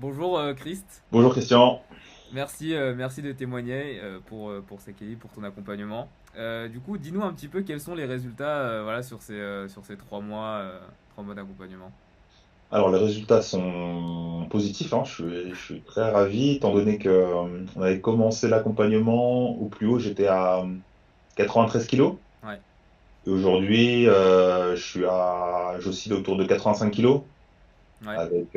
Bonjour Christ, Bonjour Christian. merci de témoigner pour ces Kelly, pour ton accompagnement. Du coup, dis-nous un petit peu quels sont les résultats voilà, sur ces 3 mois d'accompagnement. Alors les résultats sont positifs, hein. Je suis très ravi, étant donné que on avait commencé l'accompagnement au plus haut, j'étais à 93 kilos. Ouais, Et aujourd'hui, j'oscille autour de 85 kilos. ouais, Avec,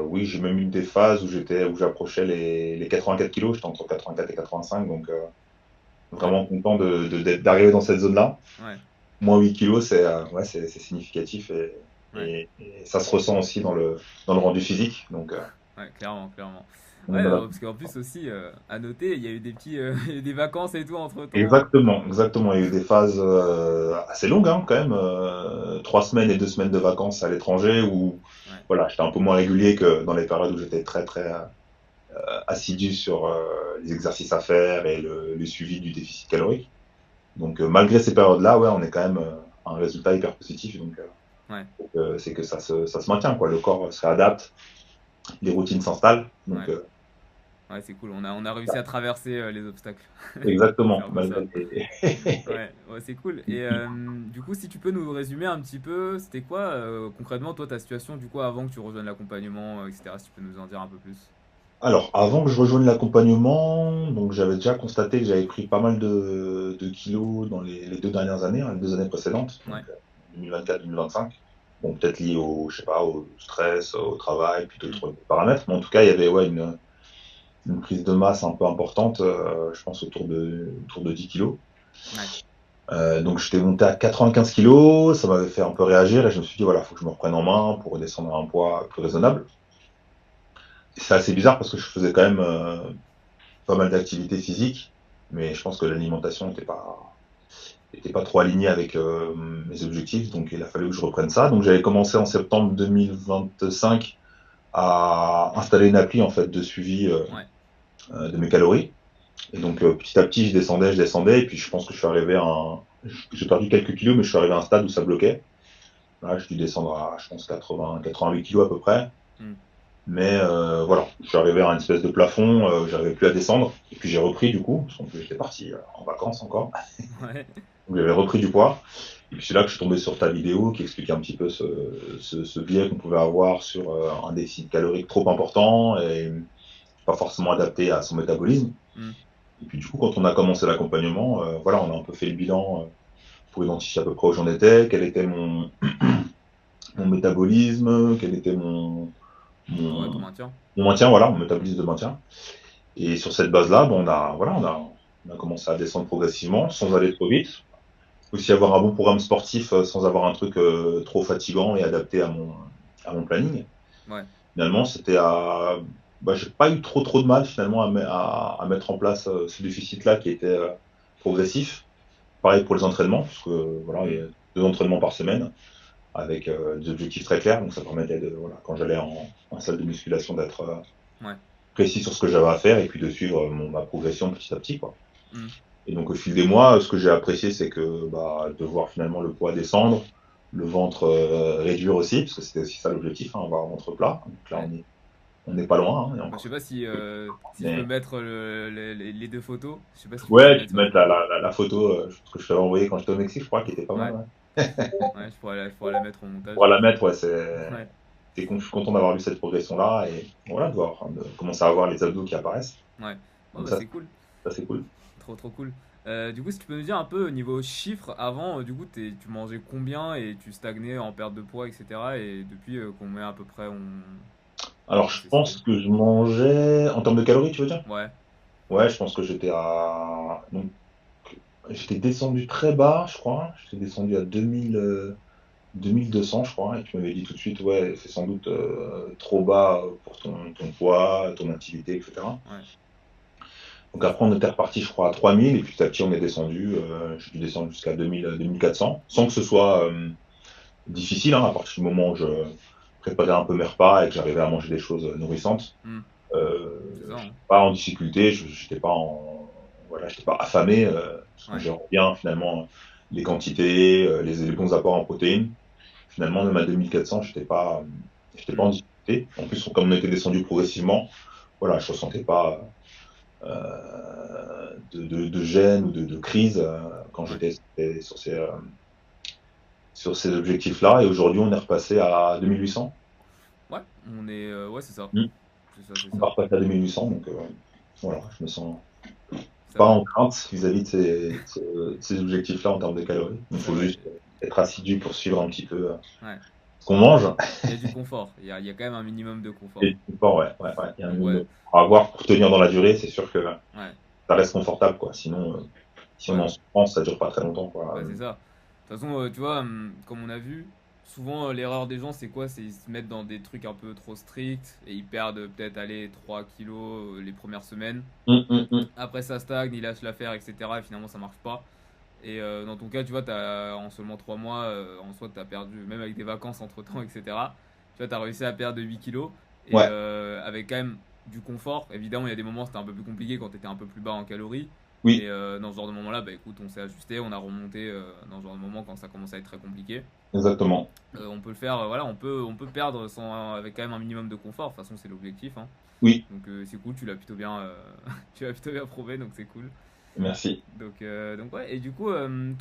oui, j'ai même eu des phases où j'approchais les 84 kilos. J'étais entre 84 et 85, donc ouais, vraiment content d'arriver dans cette zone-là. ouais, Moins 8 kilos, ouais, c'est significatif ouais, et ça se ressent aussi dans le rendu physique. Donc, ouais, clairement, clairement. on est Ouais, dans la- parce qu'en plus aussi, à noter, il y a eu il y a eu des vacances et tout entre-temps. Exactement, exactement. Il y a eu des phases assez longues, hein, quand même. 3 semaines et 2 semaines de vacances à l'étranger où Ouais, voilà, j'étais un peu moins régulier que dans les périodes où j'étais très, très assidu sur les exercices à faire et le suivi du déficit calorique. Donc, malgré ces périodes-là, ouais, on est quand même à un résultat hyper positif. ouais, C'est que ça se maintient, quoi. Le corps se réadapte, les routines s'installent. ouais, ouais, c'est cool. On a réussi à traverser les obstacles. C'est Exactement, un peu ça. malgré les... Ouais, ouais, c'est cool. Et du coup, si tu peux nous résumer un petit peu, c'était quoi concrètement toi ta situation du coup avant que tu rejoignes l'accompagnement, etc. Si tu peux nous en dire un peu plus. Alors, avant que je rejoigne l'accompagnement, donc j'avais déjà constaté que j'avais pris pas mal de kilos dans les 2 dernières années, hein, les 2 années précédentes, donc Ouais. 2024-2025. Bon, peut-être lié au, je sais pas, au stress, au travail, puis Hmm. d'autres paramètres. Mais en tout cas, il y avait ouais, une prise de masse un peu importante, je pense autour de 10 kilos. Ouais. Donc j'étais monté à 95 kilos, ça m'avait fait un peu réagir et je me suis dit, voilà, il faut que je me reprenne en main pour redescendre à un poids plus raisonnable. Et c'est assez bizarre parce que je faisais quand même pas mal d'activités physiques, mais je pense que l'alimentation était pas trop alignée avec mes objectifs, donc il a fallu que je reprenne ça. Donc j'avais commencé en septembre 2025 à installer une appli en fait de suivi Ouais. de mes calories. Et donc petit à petit, je descendais, et puis je pense que je suis arrivé à un... J'ai perdu quelques kilos, mais je suis arrivé à un stade où ça bloquait. Là, j'ai dû descendre à, je pense, 80, 88 kilos à peu près. Hmm. Mais voilà, je suis arrivé à une espèce de plafond, j'arrivais plus à descendre. Et puis j'ai repris du coup, parce que j'étais parti en vacances encore. Ouais. Donc j'avais repris du poids. Et puis c'est là que je suis tombé sur ta vidéo qui expliquait un petit peu ce biais qu'on pouvait avoir sur un déficit calorique trop important et pas forcément adapté à son métabolisme. Hmm. Et puis du coup, quand on a commencé l'accompagnement, voilà, on a un peu fait le bilan pour identifier à peu près où j'en étais, quel était mon métabolisme, quel était Ouais, ton mon, maintien. mon maintien, voilà, mon métabolisme de maintien. Et sur cette base-là, bon, on a commencé à descendre progressivement, sans aller trop vite. Aussi avoir un bon programme sportif sans avoir un truc trop fatigant et adapté à mon planning. Ouais. Finalement, j'ai pas eu trop de mal finalement à mettre en place ce déficit-là qui était progressif. Pareil pour les entraînements, parce que voilà, il y Hmm. a 2 entraînements par semaine avec des objectifs très clairs. Donc ça permettait voilà, quand j'allais en salle de musculation d'être Ouais. précis sur ce que j'avais à faire et puis de suivre ma progression petit à petit, quoi. Hmm. Et donc au fil des mois, ce que j'ai apprécié, c'est que bah, de voir finalement le poids descendre, le ventre réduire aussi, parce que c'était aussi ça l'objectif, hein, avoir un ventre plat. Donc là, Ouais. on n'est pas loin, hein, Bah, je sais pas si je peux mais mettre les deux photos. Je sais pas si tu peux les ouais, tu mettre peux sur mettre la, l'écran. la, la, la photo que je t'avais envoyée quand j'étais au Mexique, je crois, qui était pas mal. Ouais. Ouais. Ouais, je pourrais la mettre au montage. Pour la mettre, ouais, Ouais. je suis content d'avoir vu cette progression-là et voilà, de commencer à voir les abdos qui apparaissent. Ouais. Oh, Donc bah, ça, c'est cool. ça c'est cool. Trop trop cool. Du coup, si tu peux nous dire un peu au niveau chiffres, avant, du coup, tu mangeais combien et tu stagnais en perte de poids, etc. Et depuis, combien à peu près Alors, on je s'est situé? pense que je mangeais, en termes de calories, tu veux dire? Ouais, Ouais, je pense que donc, j'étais descendu très bas, je crois. J'étais descendu à 2200, je crois. Et tu m'avais dit tout de suite, ouais, c'est sans doute trop bas pour ton poids, ton activité, etc. ouais, Donc après, on était reparti, je crois, à 3000. Et puis petit à petit, on est descendu. J'ai dû descendre jusqu'à 2000, 2400, sans que ce soit difficile, hein, à partir du moment où je préparais un peu mes repas et que j'arrivais à manger des choses nourrissantes. hmm, c'est ça, J'étais hein. pas en difficulté, voilà, j'étais pas affamé, parce que Ouais, gère bien finalement les quantités, les bons apports en protéines. Finalement, même à 2400, j'étais pas en hmm, difficulté. Et en plus, comme on était descendu progressivement, voilà, je ressentais pas de gêne ou de crise quand Ouais. j'étais sur ces objectifs-là. Et aujourd'hui, on est repassé à 2800. Ouais, ouais, c'est ça. Mm. C'est ça, c'est On va ça. repasser à 2800, donc voilà, je me sens Ça pas va. en crainte vis-à-vis de ces objectifs-là en termes de calories. Il faut Ouais. juste être assidu pour suivre un petit peu Ouais. ce qu'on mange. Il y a du confort. Il y a quand même un minimum de confort. Et du sport, ouais, ouais, ouais. Il y a un Donc, ouais. minimum à avoir pour tenir dans la durée, c'est sûr que Ouais. ça reste confortable, quoi. Sinon, si on est Ouais. en souffrance, ça dure pas très longtemps, quoi. Bah, c'est ça. De toute façon, tu vois, comme on a vu, souvent l'erreur des gens, c'est quoi? C'est ils se mettent dans des trucs un peu trop stricts et ils perdent peut-être aller 3 kilos les premières semaines. Après, ça stagne, ils lâchent l'affaire, etc. Et finalement, ça marche pas. Et dans ton cas, tu vois, en seulement 3 mois, en soi, tu as perdu, même avec des vacances entre temps, etc. Tu vois, tu as réussi à perdre 8 kilos. Et Ouais, avec quand même du confort. Évidemment, il y a des moments, c'était un peu plus compliqué quand tu étais un peu plus bas en calories. Mais oui, dans ce genre de moment-là, bah écoute, on s'est ajusté, on a remonté dans ce genre de moment quand ça commence à être très compliqué. exactement. On peut le faire, voilà, on peut perdre avec quand même un minimum de confort. De toute façon, c'est l'objectif, hein. Oui, Donc c'est cool, tu l'as plutôt bien, tu l'as plutôt bien prouvé, donc c'est cool. merci. Donc ouais, et du coup,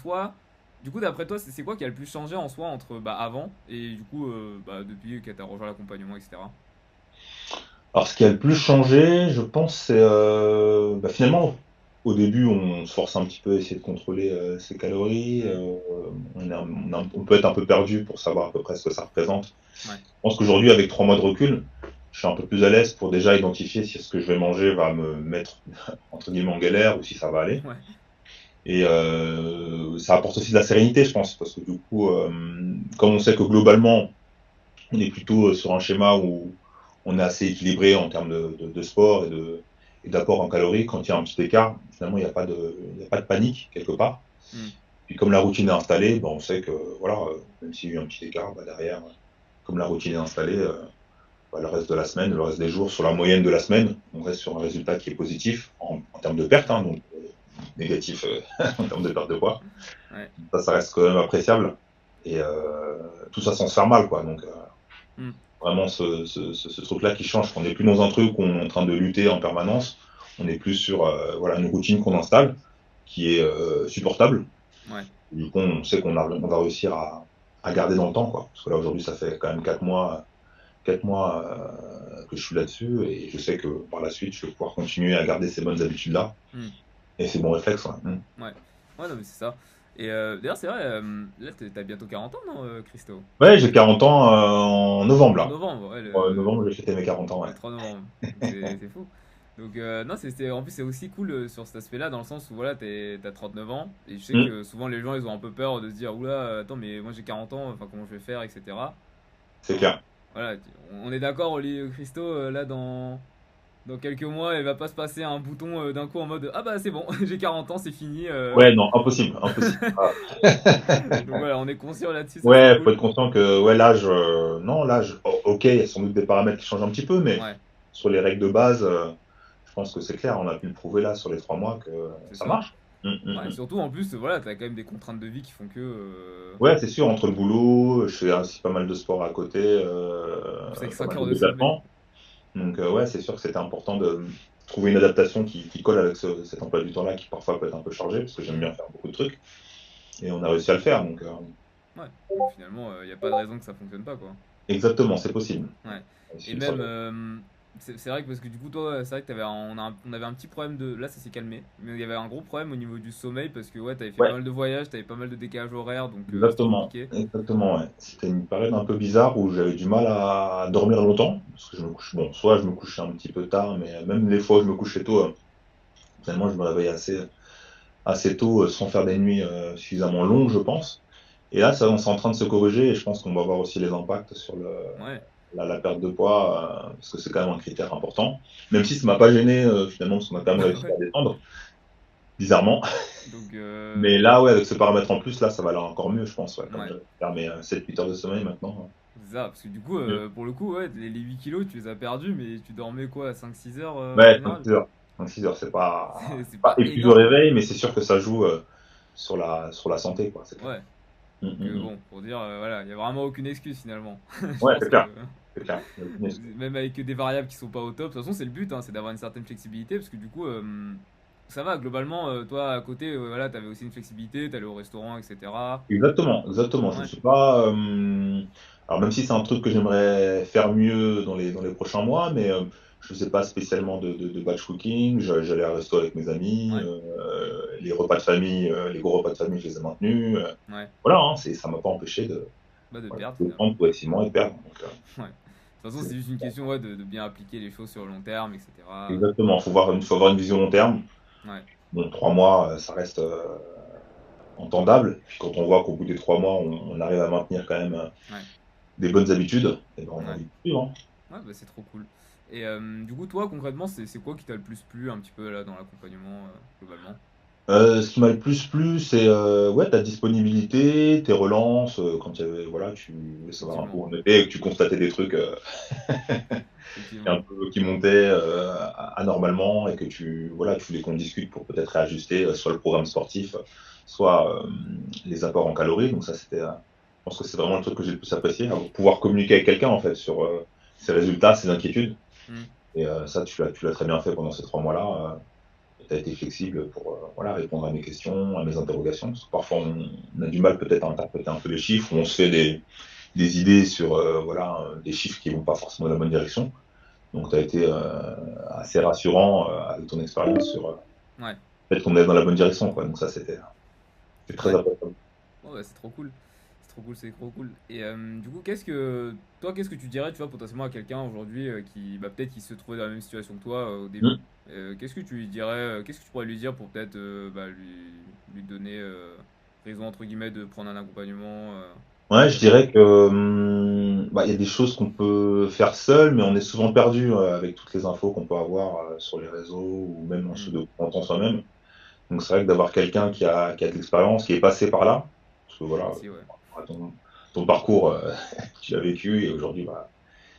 toi, du coup, d'après toi, c'est quoi qui a le plus changé en soi entre bah, avant et du coup, bah, depuis que tu as rejoint l'accompagnement, etc. Alors, ce qui a le plus changé, je pense, c'est bah, finalement, au début, on se force un petit peu à essayer de contrôler ses calories. Hmm. On peut être un peu perdu pour savoir à peu près ce que ça représente. Ouais, Je pense qu'aujourd'hui, avec 3 mois de recul, je suis un peu plus à l'aise pour déjà identifier si ce que je vais manger va me mettre entre guillemets en galère ou si ça va aller. ouais, Et ça apporte aussi de la sérénité, je pense, parce que du coup, comme on sait que globalement, on est plutôt sur un schéma où on est assez équilibré en termes de sport et d'apport en calories. Quand il y a un petit écart, finalement, il y a pas de panique quelque part. hmm, Puis comme la routine est installée, ben, on sait que voilà, même s'il y a eu un petit écart, bah, derrière, comme la routine est installée, bah, le reste de la semaine, le reste des jours, sur la moyenne de la semaine, on reste sur un résultat qui est positif en termes de perte, hein, ouais, donc négatif en termes de perte de poids. ouais, Ça reste quand même appréciable. Et tout ça sans se faire mal, quoi. Donc hmm, vraiment ce truc-là qui change, qu'on n'est plus dans un truc où on est en train de lutter en permanence, on est plus sur voilà, une routine qu'on installe, qui est supportable. ouais, Du coup, on sait on va réussir à garder dans le temps, quoi. Parce que là, aujourd'hui, ça fait quand même 4 mois que je suis là-dessus, et je sais que par la suite, je vais pouvoir continuer à garder ces bonnes habitudes-là, hmm, et ces bons réflexes. Ouais. ouais. Ouais, non, mais c'est ça. Et d'ailleurs, c'est vrai, là, t'as bientôt 40 ans, non, Christo? Ouais, j'ai 40 ans en novembre, En là. novembre, ouais, En novembre, j'ai fêté mes 40 ans, ouais. le 3 novembre. Donc c'est fou. Donc non, en plus c'est aussi cool sur cet aspect-là dans le sens où voilà, t'as 39 ans et je sais Mm, que souvent les gens ils ont un peu peur de se dire oula, attends mais moi j'ai 40 ans, enfin comment je vais faire, etc. c'est Enfin, clair. voilà, on est d'accord, Oli Christo, là dans quelques mois, il va pas se passer un bouton d'un coup en mode ah bah c'est bon, j'ai 40 ans, c'est fini. Ouais, non, impossible, impossible. Ah. Donc voilà, on est conscient là-dessus, ça c'est Ouais, faut cool. être conscient que ouais, l'âge, non, l'âge, ok, il y a sans doute des paramètres qui changent un petit peu, mais Ouais, sur les règles de base, je pense que c'est clair. On a pu le prouver là sur les 3 mois que c'est ça ça. marche. Mm, mm, Ouais, mm. surtout en plus, voilà, t'as quand même des contraintes de vie qui font que. Ouais, c'est sûr, entre le boulot, je fais aussi pas mal de sport à côté, En plus, avec pas 5 mal heures de de sommeil. déplacements. Donc ouais, c'est sûr que c'était important de trouver une adaptation qui colle avec cet emploi du temps-là qui parfois peut être un peu chargé, parce que j'aime Hmm. bien faire beaucoup de trucs. Et on a réussi à le faire, donc Ouais, donc finalement, il n'y a pas de raison que ça fonctionne pas, quoi. exactement, c'est possible. Ouais. Et Si ça même, c'est vrai que parce que du coup, toi, c'est vrai que on avait un petit problème de. Là, ça s'est calmé. Mais il y avait un gros problème au niveau du sommeil parce que, ouais, t'avais fait pas ouais, mal de voyages, t'avais pas mal de décalage horaire, donc c'était exactement, compliqué. exactement, ouais. C'était une période un peu bizarre où j'avais du mal à dormir longtemps, parce que je me couche, bon, soit je me couchais un petit peu tard, mais même les fois où je me couchais tôt, finalement, je me réveillais assez tôt, sans faire des nuits suffisamment longues, je pense. Et là, ça, on est en train de se corriger, et je pense qu'on va voir aussi les impacts sur Ouais. la perte de poids, parce que c'est quand même un critère important. Même si ça m'a pas gêné, finalement, parce qu'on a quand même Bah réussi ouais. à descendre, bizarrement. Donc, Mais là, ouais, avec ce paramètre en plus, là, ça va aller encore mieux, je pense, ouais, comme ouais. j'avais faire mes 7-8 heures de sommeil maintenant. C'est ça, parce que du coup, Mm. pour le coup, ouais, les 8 kilos, tu les as perdus, mais tu dormais quoi, 5-6 heures en Ouais, général? 6 heures. 6 heures, C'est c'est pas pas épuisé au énorme. réveil, mais c'est sûr que ça joue sur la santé, quoi, c'est clair. Ouais. Mm, Donc mm, mm. bon, pour dire, voilà, il y a vraiment aucune excuse finalement. Je Ouais, pense c'est que. clair. c'est clair. Même avec des variables qui sont pas au top. De toute façon, c'est le but, hein, c'est d'avoir une certaine flexibilité, parce que du coup, ça va, globalement, toi, à côté, voilà, t'avais aussi une flexibilité, t'allais au restaurant, etc. Exactement, exactement. Je me Ouais, suis pas. Alors même si c'est un truc que j'aimerais faire mieux dans les prochains mois, mais je faisais pas spécialement de batch cooking. J'allais à resto avec mes amis. ouais, Les repas de famille, les gros repas de famille, je les ai maintenus. ouais. Voilà, hein, ça m'a pas empêché Bah, de voilà, perdre, de finalement. prendre progressivement et de perdre. Donc, Ouais. De toute façon, c'est juste une question, ouais, de bien appliquer les choses sur le long terme, etc. exactement. Faut avoir une vision long terme. Ouais, Bon, 3 mois, ça reste entendable. Puis quand on voit qu'au bout des 3 mois, on arrive à maintenir quand même ouais, des bonnes habitudes, et ben on a ouais. envie de suivre, hein. Ouais, bah, c'est trop cool. Et du coup, toi, concrètement, c'est quoi qui t'a le plus plu un petit peu là dans l'accompagnement, globalement? Ce qui m'a le plus plu, c'est, ouais, ta disponibilité, tes relances, quand il y avait voilà, tu voulais savoir un peu Effectivement, où on était et que tu constatais des trucs, un effectivement. peu qui montaient, anormalement et que voilà, tu voulais qu'on discute pour peut-être réajuster, soit le programme sportif, soit, les apports en calories. Donc ça, c'était, je pense que c'est vraiment le truc que j'ai le plus apprécié, hein, pouvoir communiquer avec quelqu'un, en fait, sur, ses résultats, ses inquiétudes Hmm. et ça, tu l'as très bien fait pendant ces 3 mois-là, tu as été flexible pour voilà, répondre à mes questions, à mes interrogations. Parce que parfois, on a du mal peut-être à interpréter un peu les chiffres, ou on se fait des idées sur voilà, des chiffres qui vont pas forcément dans la bonne direction. Donc, tu as été assez rassurant avec ton expérience sur Ouais, le fait qu'on est dans la bonne direction. Quoi. Donc, ça, c'est très ouais. appréciable. Oh, bah, c'est trop cool. C'est trop cool, c'est trop cool. Et du coup, qu'est-ce que tu dirais, tu vois, potentiellement à quelqu'un aujourd'hui qui, bah, peut-être qui se trouvait dans la même situation que toi au début. Mm. Qu'est-ce que tu lui dirais, qu'est-ce que tu pourrais lui dire pour peut-être bah, lui donner raison, entre guillemets, de prendre un accompagnement Ouais, je régulièrement? dirais que bah, il y a des choses qu'on peut faire seul, mais on est souvent perdu avec toutes les infos qu'on peut avoir sur les réseaux ou même en Hmm. se documentant soi-même. Donc c'est vrai que d'avoir quelqu'un qui a de l'expérience, qui est passé par là, parce que voilà, Aussi, ouais. ton parcours, tu l'as vécu et aujourd'hui, bah,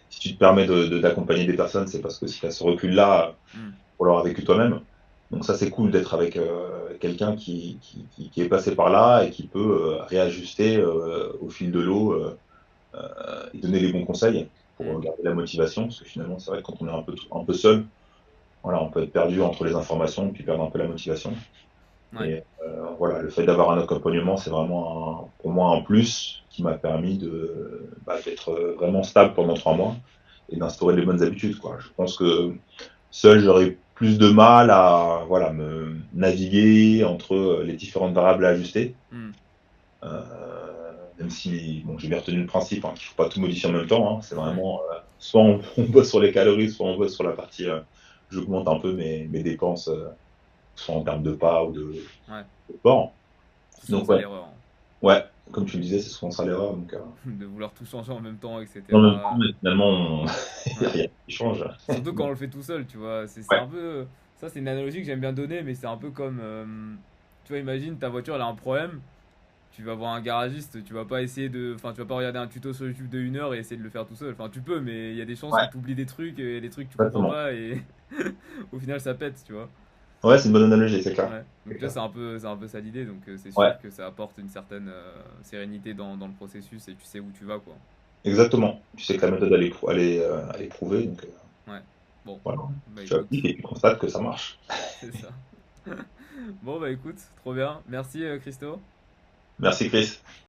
si tu te permets d'accompagner des personnes, c'est parce que si tu as ce recul-là, Hmm. pour l'avoir vécu toi-même. Donc ça, c'est cool d'être avec quelqu'un qui est passé par là et qui peut réajuster au fil de l'eau et donner les bons conseils Hmm. pour garder la motivation, parce que finalement, c'est vrai que quand on est un peu seul, voilà, on peut être perdu entre les informations, puis perdre un peu la motivation. Ouais. Et voilà, le fait d'avoir un accompagnement, c'est vraiment pour moi un plus qui m'a permis d'être vraiment stable pendant 3 mois et d'instaurer les bonnes habitudes, quoi. Je pense que seul, j'aurais plus de mal à voilà, me naviguer entre les différentes variables à ajuster. Hmm. Même si bon, j'ai bien retenu le principe hein, qu'il ne faut pas tout modifier en même temps. Hein. C'est Ouais. vraiment soit on bosse sur les calories, soit on bosse sur la partie j'augmente un peu mes dépenses, soit en termes de pas ou Ouais. de sport. C'est souvent Donc ça ouais, l'erreur, hein. ouais, comme tu le disais, c'est souvent ça l'erreur. Donc, De vouloir tout changer en même temps, en même temps, etc. finalement, il n'y a Ouais. rien qui change. Surtout quand on Donc, le fait tout seul, tu vois. C'est ouais, un peu. Ça, c'est une analogie que j'aime bien donner, mais c'est un peu comme. Tu vois, imagine ta voiture, elle a un problème. Tu vas voir un garagiste, tu vas pas essayer de. Enfin, tu vas pas regarder un tuto sur YouTube de 1 heure et essayer de le faire tout seul. Enfin, tu peux, mais il y a des chances que ouais, tu oublies des trucs et des trucs que tu comprends exactement. pas et au final ça pète, tu vois. Ouais, c'est une bonne analogie, c'est clair. Ouais. Donc, C'est tu vois, clair. c'est un peu ça l'idée. Donc, c'est Ouais, sûr que ça apporte une certaine sérénité dans le processus et tu sais où tu vas, quoi. exactement. Tu sais que Ouais. la méthode, elle est prouvée. Donc, Ouais. Bon. voilà. Bah, Tu écoute, appliques et tu constates que ça marche. c'est ça. Bon, bah, écoute, trop bien. Merci, Christo. Merci, Chris.